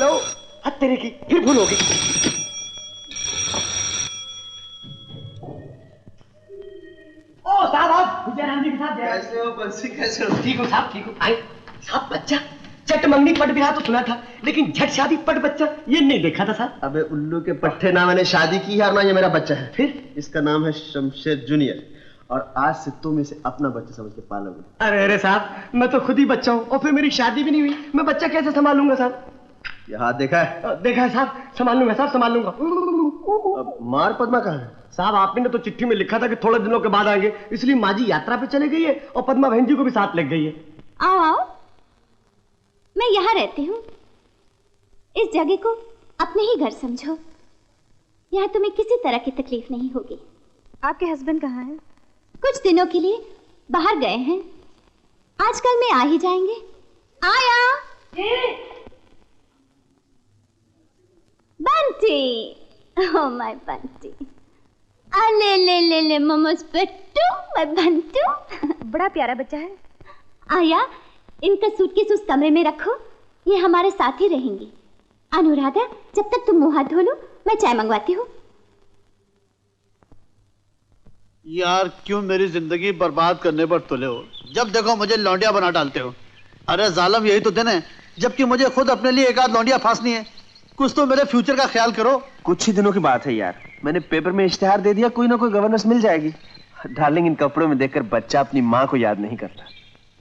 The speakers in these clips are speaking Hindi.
हेलो। हद तेरे की, फिर भूल होगी। ओ साहब, आप विजयराम जी के साथ कैसे हो बंसी? कैसे हो? ठीक हो साहब, ठीक हो। आए साहब, बच्चा चट मंगनी पट बिहा तो सुना था, लेकिन झट शादी पट बच्चा ये नहीं देखा था साहब। अबे उल्लू के पट्टे, ना मैंने शादी की है और ना ये मेरा बच्चा है। फिर इसका नाम है शमशेर जूनियर और आज से तुम इसे अपना बच्चा समझ के पालोगे। अरे अरे साहब, मैं तो खुद ही बच्चा हूँ और फिर मेरी शादी भी नहीं हुई, मैं बच्चा कैसे संभालूंगा साहब? ये हाथ देखा है? देखा है साहब, संभाल लूंगा साहब, संभाल लूंगा। अब मार पद्मा कहाँ है? साहब आपने तो चिट्ठी में लिखा था कि थोड़े दिनों के बाद आएंगे, इसलिए माँ जी यात्रा पे चले गई है और पद्मा बहन जी को भी साथ ले गई है। आओ आओ, मैं यहाँ रहती हूँ। इस जगह को अपने ही घर समझो। यहाँ तुम्हें किसी तरह की तकलीफ नहीं होगी। आपके हस्बैंड कहाँ हैं? कुछ दिनों के लिए बाहर गए हैं, आजकल में आ ही जाएंगे। आया बंटी, ओह माय बंटी, ले ले ले ले मोमोज पेट्टू, मैं बंटू। बड़ा प्यारा बच्चा है। आया, इनका सूटकेस उस कमरे में रखो, ये हमारे साथ ही रहेंगी। अनुराधा, जब तक तुम मुंह हाथ धो लो, मैं चाय मंगवाती हूँ। यार क्यों मेरी जिंदगी बर्बाद करने पर तुले हो? जब देखो मुझे लौंडिया बना डालते हो। अरे जालम, यही तो दिन है जबकि मुझे खुद अपने लिए एक आध लौंडिया फांसनी है। कुछ तो मेरे फ्यूचर का ख्याल करो। कुछ ही दिनों की बात है यार, मैंने पेपर में इश्तेहार दे दिया, कोई ना कोई गवर्नेंस मिल जाएगी। डार्लिंग, इन कपड़ों में देखकर बच्चा अपनी माँ को याद नहीं करता।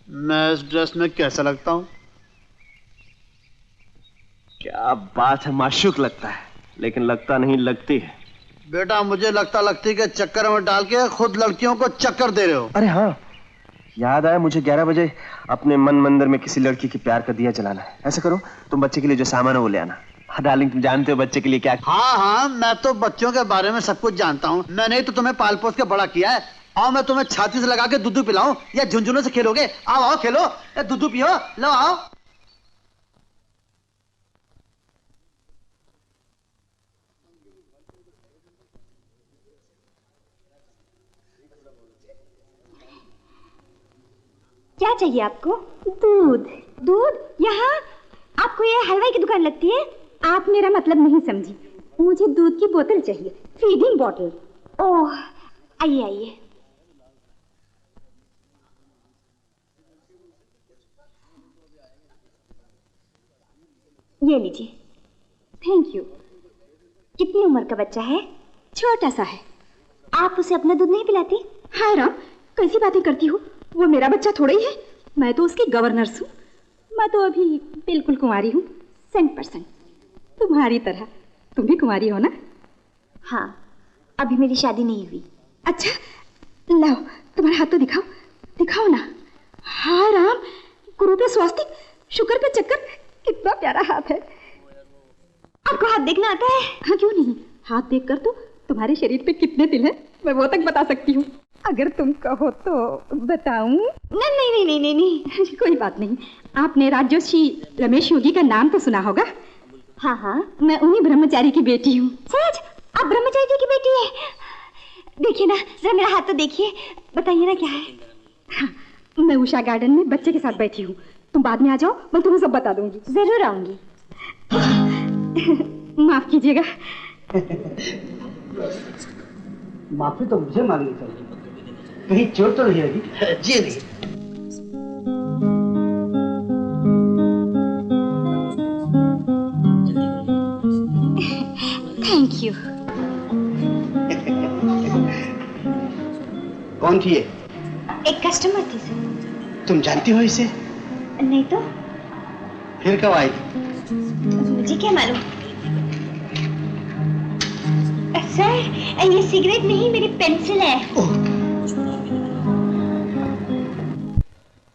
मैं इस ड्रेस में कैसा लगता हूँ? क्या बात है, माशूक लगता है, लेकिन लगता नहीं लगती है। बेटा मुझे लगता लगती के चक्कर में डाल के खुद लड़कियों को चक्कर दे रहे हो। अरे हाँ, याद आया मुझे 11 बजे अपने मन मंदिर में किसी लड़की की प्यार का दिया जलाना है। ऐसा करो, तुम बच्चे के लिए जो सामान है वो ले आना। हाँ डार्लिंग, तुम जानते हो बच्चे के लिए क्या। हाँ हाँ, मैं तो बच्चों के बारे में सब कुछ जानता हूँ। मैंने ही तो तुम्हें पाल पोस के बड़ा किया है। आओ मैं तुम्हें छाती से लगा के दूध पिलाऊं या झुंझुनों से खेलोगे? आओ आओ खेलो, दूध पियो, लो आओ। क्या चाहिए आपको? दूध। दूध? यहाँ आपको ये हलवाई की दुकान लगती है? आप मेरा मतलब नहीं समझी, मुझे दूध की बोतल चाहिए, फीडिंग बोतल। ओह, आइए आइए। ये लीजिए। Thank you. कितनी उम्र का बच्चा है? छोटा सा है। आप उसे अपना दूध नहीं पिलाती? हाय राम, कैसी बातें करती हो? वो मेरा बच्चा थोड़ा ही है, मैं तो उसकी गवर्नर्स हूँ। मैं तो अभी बिल्कुल कुंवारी हूँ, 100%। तुम्हारी तरह। तुम भी कुंवारी हो ना? हाँ, अभी मेरी शादी नहीं हुई। अच्छा, लाओ तुम्हारा हाथ तो दिखाओ, दिखाओ ना। हाय राम, गुरु पे स्वास्तिक, शुक्र पे चक्कर, कितना प्यारा हाथ है। आपको हाथ देखना आता है? हाँ क्यों नहीं, हाथ देखकर तो तुम्हारे शरीर पे कितने तिल हैं मैं वो तक बता सकती हूँ। अगर तुम कहो तो बताऊं? नहीं नहीं नहीं नहीं नहीं, कोई बात नहीं। आपने राजर्षि रमेश योगी का नाम तो सुना होगा? हाँ हाँ, मैं उन्हीं ब्रह्मचारी की बेटी हूँ। सच? आप ब्रह्मचारी जी की बेटी है? देखिए ना, जरा मेरा हाथ तो देखिए, बताइए ना क्या है। हाँ, मैं उषा गार्डन में बच्चे के साथ बैठी हूँ, तुम बाद में आ जाओ, मैं तुम्हें सब बता दूंगी। जरूर आऊंगी। माफ कीजिएगा। माफी तो मुझे मांगनी चाहिए, कहीं चोट तो नहीं लगी? जी नहीं। Thank you. कौन थी ये? एक कस्टमर थी सर। तुम जानती हो इसे? नहीं तो। फिर कब आई थी? मुझे क्या मालूम। सर, ये सिगरेट नहीं, मेरी पेंसिल है।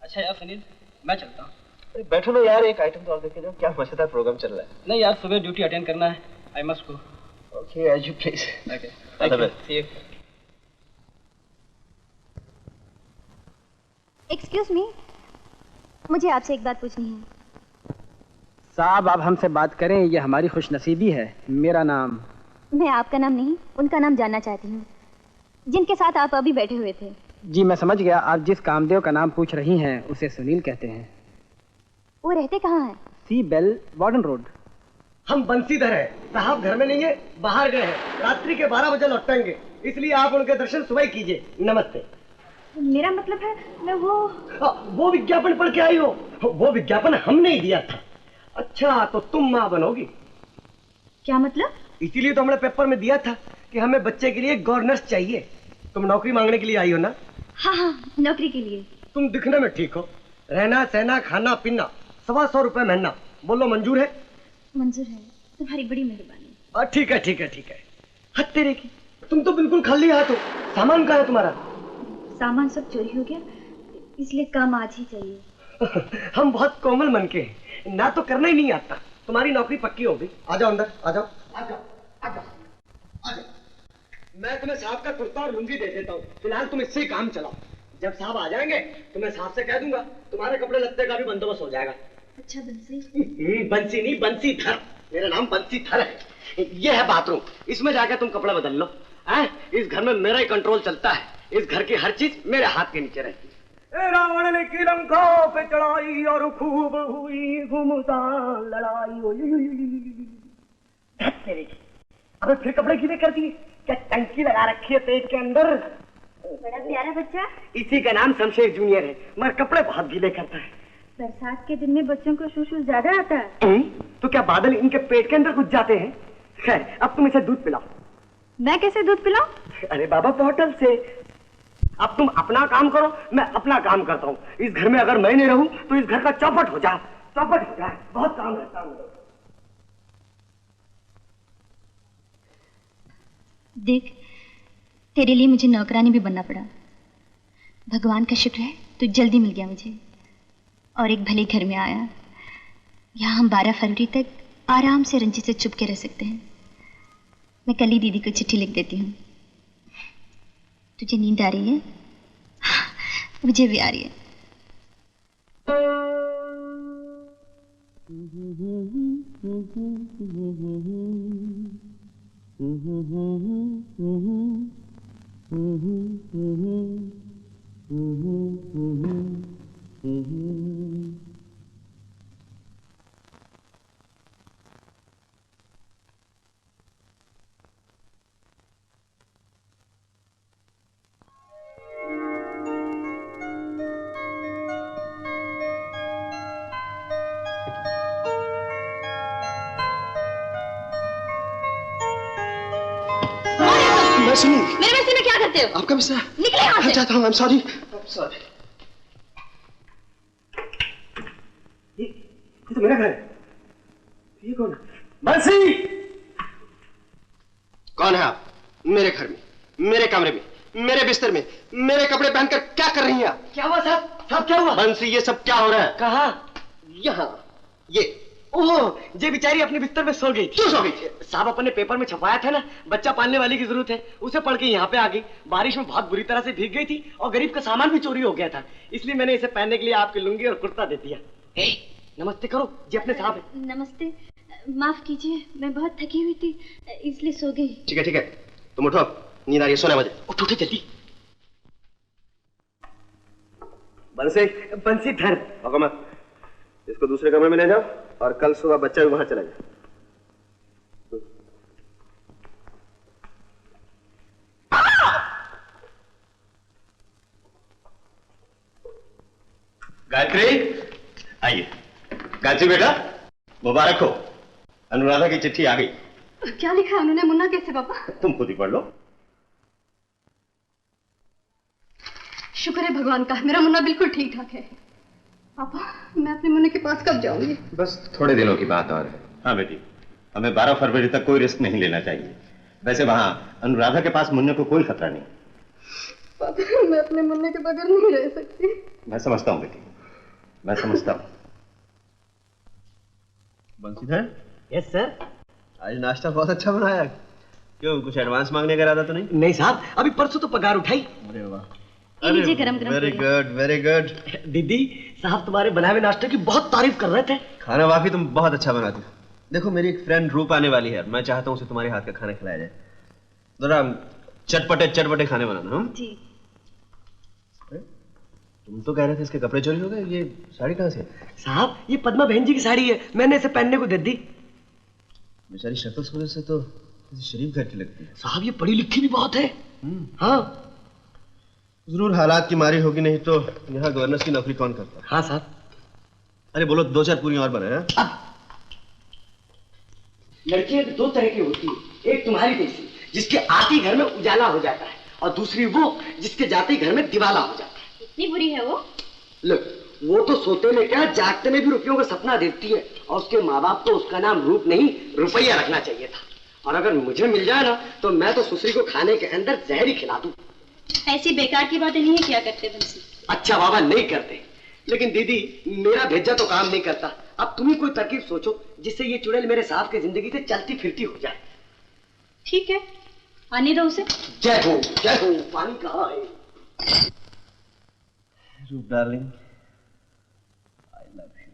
अच्छा यार सुनील, मैं चलता हूँ। बैठो ना यार, एक आइटम तो और देखे जाओ, क्या मजेदार प्रोग्राम चल रहा है। नहीं यार, सुबह ड्यूटी अटेंड करना है। I must go. Okay, as you please. Okay, thank you. See you. Excuse me, मुझे आपसे एक बात पूछनी है। साहब आप हमसे बात करें, ये हमारी खुशनसीबी है। मेरा नाम। मैं आपका नाम नहीं, उनका नाम जानना चाहती हूँ जिनके साथ आप अभी बैठे हुए थे। जी मैं समझ गया, आप जिस कामदेव का नाम पूछ रही हैं उसे सुनील कहते हैं। वो रहते कहाँ हैं? सी बेल वार्डन रोड। हम बंसीधर हैं, साहब घर में नहीं है, बाहर गए हैं, रात्रि के 12 बजे लौटेंगे, इसलिए आप उनके दर्शन सुबह ही कीजिए। नमस्ते। मेरा मतलब है मैं वो विज्ञापन पढ़ के आई हो? वो विज्ञापन हमने ही दिया था। अच्छा, तो तुम माँ बनोगी? क्या मतलब? इसीलिए तो हमने पेपर में दिया था कि हमें बच्चे के लिए गवर्नर्स चाहिए। तुम नौकरी मांगने के लिए आई हो ना? हाँ, नौकरी के लिए। तुम दिखने में ठीक हो, रहना सहना खाना पीना 125 रुपए महीना, बोलो मंजूर है? मंजूर है, तुम्हारी बड़ी मेहरबानी। ठीक है ठीक है ठीक है। हद तेरे की, तुम तो बिल्कुल खाली हाथ हो। सामान कहाँ है तुम्हारा? सामान सब चोरी हो गया, इसलिए काम आज ही चाहिए। हम बहुत कोमल मन के हैं, ना तो करना ही नहीं आता। तुम्हारी नौकरी पक्की हो गई। आ जाओ अंदर, आ जाओ आ जाओ आ जाओ आ जाओ। मैं तुम्हें साहब का कुर्ता और लुंगी दे देता हूँ, फिलहाल तुम इससे ही काम चलाओ। जब साहब आ जाएंगे तो मैं साहब से कह दूंगा, तुम्हारे कपड़े लत्ते का भी बंदोबस्त हो जाएगा। अच्छा बंसी? बंसी नहीं, बंसीधर। मेरा नाम बंसीधर है। ये है बाथरूम, इसमें जाकर तुम कपड़ा बदल लो। इस घर में मेरा ही कंट्रोल चलता है, इस घर की हर चीज मेरे हाथ के नीचे रहती है। रावण ने की लंका पे चढ़ाई और खूब हुई घुमसान लड़ाई। अबे फिर कपड़े गीले कर दिए? क्या टंकी लगा रखी है पेट के अंदर? बड़ा प्यारा बच्चा। इसी का नाम शमशेर जूनियर है, मगर कपड़े बहुत गीले करता है। बरसात के दिन में बच्चों को सुसु ज्यादा आता है। तो क्या बादल इनके पेट के अंदर घुस जाते हैं? खैर, अब तुम इसे दूध पिलाओ। मैं कैसे दूध पिलाऊं? अरे बाबा, बोतल से। अब तुम अपना काम करो, मैं अपना काम करता हूँ। इस घर में अगर मैं नहीं रहूं तो इस घर का चौपट हो जाए, चौपट हो जाए। बहुत काम रहता है। देख, तेरे लिए मुझे नौकरानी भी बनना पड़ा। भगवान का शुक्र है तू जल्दी मिल गया मुझे और एक भले घर में आया। यहाँ हम 12 फरवरी तक आराम से रंजी से चुप के रह सकते हैं। मैं कल ही दीदी को चिट्ठी लिख देती हूँ। तुझे नींद आ रही है? मुझे भी आ रही है। मेरे बिस्तर में क्या करते हो? आपका बिस्तर? निकले यहाँ से। जाता हूँ। I'm sorry. ये तो मेरा घर है। ये कौन है? बंसी! कौन है आप? मेरे घर में, मेरे कमरे में, मेरे बिस्तर में, मेरे कपड़े पहनकर क्या कर रही हैं आप? क्या हुआ साहब? साहब क्या हुआ? बंसी, ये सब क्या हो रहा है? कहाँ? यहाँ। ये ओह, ये बेचारी अपने बिस्तर में सो गई थी। क्यों सो गई थी? साहब, अपने पेपर में छपाया था ना, बच्चा पालने वाली की जरूरत है, उसे पढ़ के यहाँ पे आ गई। बारिश में बहुत बुरी तरह से भीग गई थी और गरीब का सामान भी चोरी हो गया था, इसलिए मैंने इसे पहनने के लिए आपकी लुंगी और कुर्ता दे दिया। नमस्ते करो जी अपने साहब है। नमस्ते, माफ कीजिए, मैं बहुत थकी हुई थी इसलिए सो गई। ठीक है ठीक है, तुम उठो, नींद आ रही है, सोने बजे। उठो उठो जल्दी। बंसीधर। भागो मत, इसको दूसरे कमरे में ले जाओ और कल सुबह बच्चा भी वहां चला जाए। गायत्री, आइए। गायत्री बेटा, मुबारक हो, अनुराधा की चिट्ठी आ गई। क्या लिखा है उन्होंने? मुन्ना कैसे पापा? तुम खुद ही पढ़ लो। शुक्र है भगवान का, मेरा मुन्ना बिल्कुल ठीक ठाक है। पापा, मैं अपने मुन्ने के पास कब जाऊंगी? बस थोड़े दिनों की बात और है। हाँ बेटी, हमें 12 फरवरी तक कोई रिस्क नहीं लेना चाहिए। वैसे वहां अनुराधा के पास मुन्ने को कोई खतरा नहीं। पापा, मैं अपने मुन्ने के बगैर नहीं रह सकती। मैं समझता हूँ बेटी, मैं समझता हूँ। बंसीधर। Yes sir. आज नाश्ता बहुत अच्छा बनाया। क्यों, कुछ एडवांस मांगने का इरादा तो नहीं? नहीं साहब, अभी परसों तो पगार उठाई। अरे वाह, लीजिए गरम गरम। Very good very good. दीदी, साहब तुम्हारे बनाए हुए नाश्ते की बहुत तारीफ कर रहे थे। खाना वाकई तुम बहुत अच्छा बनाते हो। देखो, मेरी एक फ्रेंड रूप आने वाली है, मैं चाहता हूँ उसे तुम्हारे हाथ का खाना खिलाया जाए। जरा चटपटे चटपटे खाने बनाना। जी। तुम तो कह रहे थे इसके कपड़े चोरी हो गए, ये साड़ी कहाँ से? साहब, ये पद्मा बहन जी की साड़ी है, मैंने इसे पहनने को दे दी। बेचारी शक्ल से वजह से तो किसी शरीफ घर की लगती है। साहब ये पढ़ी लिखी भी बहुत है। हाँ जरूर हालात की मारी होगी, नहीं तो यहाँ गवर्नर की नौकरी कौन करता है? हाँ साहब। अरे बोलो, 2-4 पूरी और बनाए। लड़कियां दो तरह की होती है, एक तुम्हारी जैसी जिसके आते ही घर में उजाला हो जाता है, और दूसरी वो जिसके जाते ही घर में दिवाला हो जाता है। इतनी बुरी है वो? लो, वो तो सोते में क्या जागते में भी रुपयों का सपना देखती है, और उसके माँ बाप को उसका नाम रूप नहीं रुपया रखना चाहिए था। और अगर मुझे मिल जाए ना तो मैं तो सुसरी को खाने के अंदर जहर ही खिला दूं। ऐसी बेकार की बातें नहीं किया करते बंसी। अच्छा बाबा नहीं करते, लेकिन दीदी मेरा भेजा तो काम नहीं करता। अब तुम ही कोई तरकीब सोचो जिससे ये चुड़ैल मेरे साहब की जिंदगी से चलती फिरती हो जाए। ठीक है, आने दो उसे। जय हो जय हो। पानी कहाँ है? रूप डार्लिंग, आई लव यू।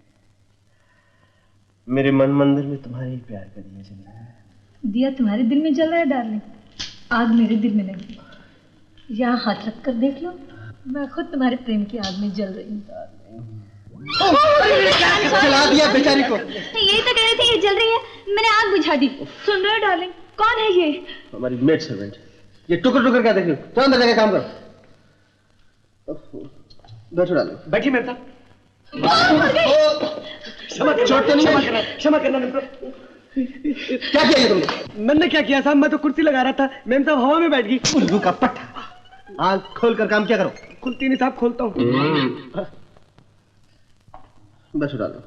मेरे मन मंदिर में तुम्हारे ही प्यार का दिया जल रहा है। दिया तुम्हारे दिल में जल रहा है डार्लिंग, आग मेरे दिल में नहीं। यहाँ हाथ रख कर देख लो, मैं खुद तुम्हारे प्रेम की आग में जल रही हूँ। जला दिया बेचारी को। यही तो कह रहे थे ये जल रही है, मैंने आग बुझा दी। सुन रहे हो डार्लिंग, कौन है ये? हमारी मेड सर्वेंट। ये टुकर टुकर क्या देख रही हो? चलो अंदर जाके काम करो। बैठो डालो। बैठिए मेरे साथ। क्षमा करना मेरे को। क्या किया तुमने? मैंने क्या किया साहब, मैं तो कुर्सी लगा रहा था, मैम साहब हवा में बैठ गई। उल्लू का पट्टा। आँख खोल कर काम क्या करो। खुलती नहीं साहब, खोलता हूँ। बैठो डालो।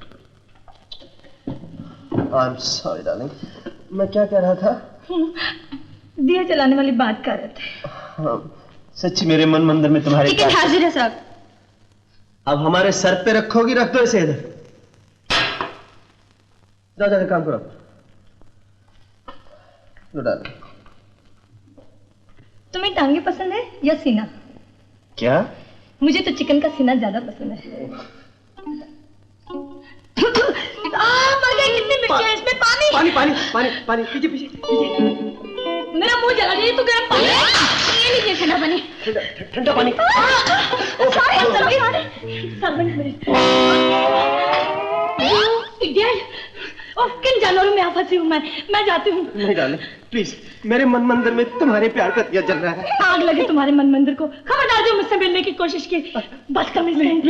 आई एम सॉरी डार्लिंग, मैं क्या कह रहा था? दिया जलाने वाली बात कर रहे थे। हाँ, सच्ची मेरे मन मंदिर में तुम्हारे टिकट हाजिर है साहब। अब हमारे सर पे रखोगी, रख दो इसे इधर। जाओ जाकर काम करो। लो डालो। तुम्हें टांगे पसंद है या सीना? क्या? मुझे तो चिकन का सीना ज्यादा पसंद है। मर गई, कितनी मिर्ची है इसमें। पानी पानी पानी पानी पानी, पीछे पीछे पीछे। मेरा मुंह जला रही है, तो गर्म पानी। ये लीजिए ठंडा पानी। ठंडा पानी। सारे हम चलो यहाँ। सर्वेंट मेरे। इडियट! ओह, किन जानवरों में फंसी हूँ मैं जाती हूँ। नहीं डाले प्लीज, मेरे मन मंदिर में तुम्हारे प्यार का दिया जल रहा है। आग लगे तुम्हारे मन मंदिर को। खबरदार जो मुझसे मिलने की कोशिश की, बदतमीज नहीं।